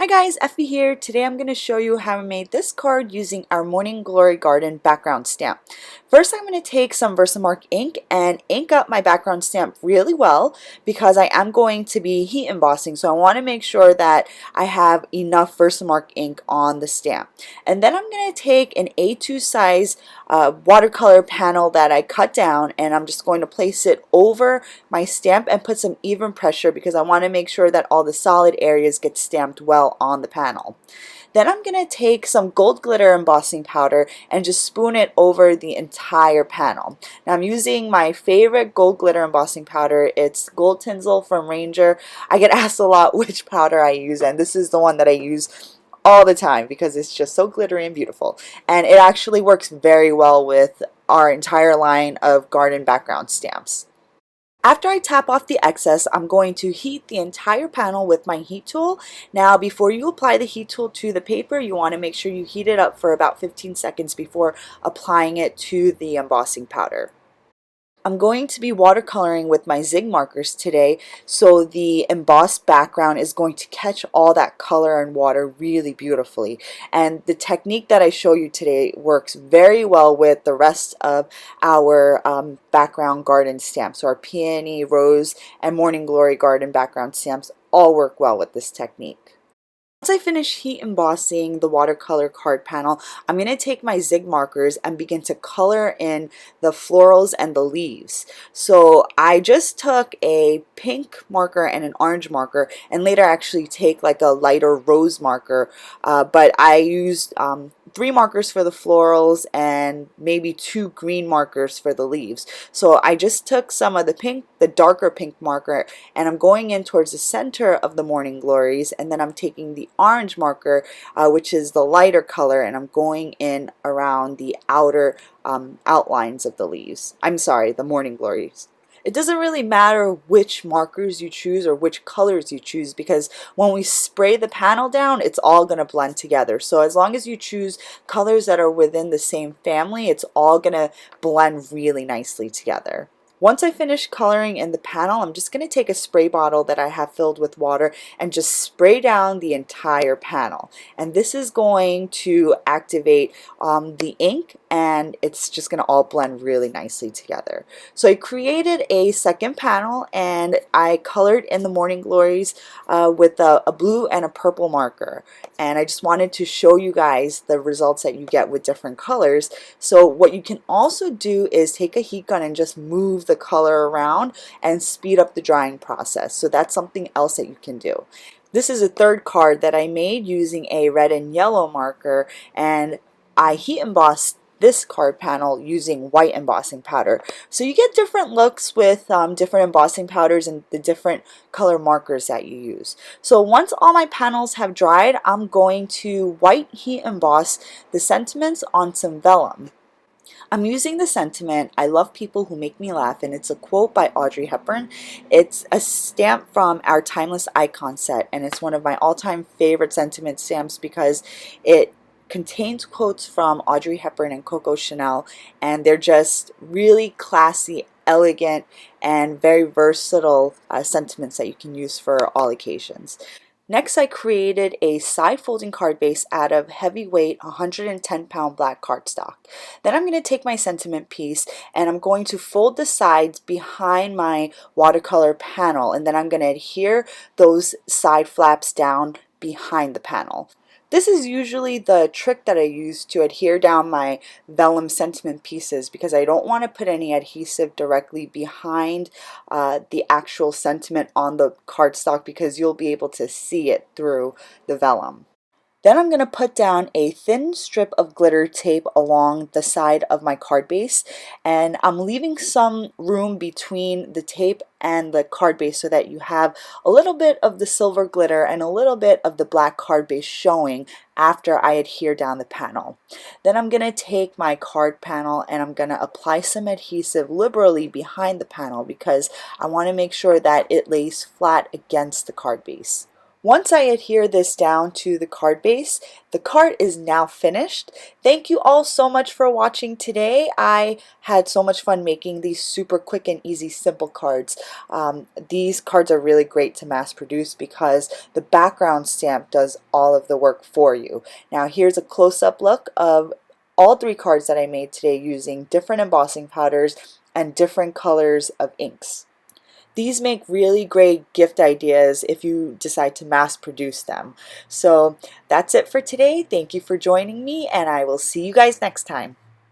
Hi guys, Effie here. Today I'm going to show you how I made this card using our Morning Glory Garden background stamp. First I'm going to take some Versamark ink and ink up my background stamp really well because I am going to be heat embossing, so I want to make sure that I have enough Versamark ink on the stamp. And then I'm going to take an A2 size watercolor panel that I cut down, and I'm just going to place it over my stamp and put some even pressure because I want to make sure that all the solid areas get stamped well on the panel. Then I'm going to take some gold glitter embossing powder and just spoon it over the entire panel. Now I'm using my favorite gold glitter embossing powder. It's Gold Tinsel from Ranger. I get asked a lot which powder I use, and this is the one that I use all the time because it's just so glittery and beautiful. And it actually works very well with our entire line of garden background stamps. After I tap off the excess, I'm going to heat the entire panel with my heat tool. Now, before you apply the heat tool to the paper, you want to make sure you heat it up for about 15 seconds before applying it to the embossing powder. I'm going to be watercoloring with my zig markers today, so the embossed background is going to catch all that color and water really beautifully. And the technique that I show you today works very well with the rest of our background garden stamps. So our Peony, Rose, and Morning Glory garden background stamps all work well with this technique. Once I finish heat embossing the watercolor card panel, I'm going to take my zig markers and begin to color in the florals and the leaves. So I just took a pink marker and an orange marker, and later actually take like a lighter rose marker, but I used 3 markers for the florals and maybe 2 green markers for the leaves. So I just took some of the pink, the darker pink marker, and I'm going in towards the center of the Morning Glories, and then I'm taking the orange marker, which is the lighter color, and I'm going in around the outer outlines of the leaves. I'm sorry, the Morning Glories. It doesn't really matter which markers you choose or which colors you choose, because when we spray the panel down, it's all going to blend together. So as long as you choose colors that are within the same family, it's all going to blend really nicely together. Once I finish coloring in the panel, I'm just going to take a spray bottle that I have filled with water and just spray down the entire panel. And this is going to activate the ink, and it's just going to all blend really nicely together. So I created a second panel, and I colored in the Morning Glories with a blue and a purple marker. And I just wanted to show you guys the results that you get with different colors. So what you can also do is take a heat gun and just move the color around and speed up the drying process. So that's something else that you can do. This is a third card that I made using a red and yellow marker, and I heat embossed this card panel using white embossing powder. So you get different looks with different embossing powders and the different color markers that you use. So once all my panels have dried, I'm going to white heat emboss the sentiments on some vellum. I'm using the sentiment, "I love people who make me laugh," and it's a quote by Audrey Hepburn. It's a stamp from our Timeless Icon set, and it's one of my all-time favorite sentiment stamps because it contains quotes from Audrey Hepburn and Coco Chanel, and they're just really classy, elegant, and very versatile sentiments that you can use for all occasions. Next, I created a side folding card base out of heavyweight 110-pound black cardstock. Then I'm going to take my sentiment piece and I'm going to fold the sides behind my watercolor panel, and then I'm going to adhere those side flaps down behind the panel. This is usually the trick that I use to adhere down my vellum sentiment pieces because I don't want to put any adhesive directly behind the actual sentiment on the cardstock because you'll be able to see it through the vellum. Then I'm going to put down a thin strip of glitter tape along the side of my card base, and I'm leaving some room between the tape and the card base so that you have a little bit of the silver glitter and a little bit of the black card base showing after I adhere down the panel. Then I'm going to take my card panel and I'm going to apply some adhesive liberally behind the panel because I want to make sure that it lays flat against the card base. Once I adhere this down to the card base, the card is now finished. Thank you all so much for watching today. I had so much fun making these super quick and easy simple cards. These cards are really great to mass produce because the background stamp does all of the work for you. Now here's a close-up look of all 3 cards that I made today using different embossing powders and different colors of inks. These make really great gift ideas if you decide to mass produce them. So that's it for today. Thank you for joining me, and I will see you guys next time.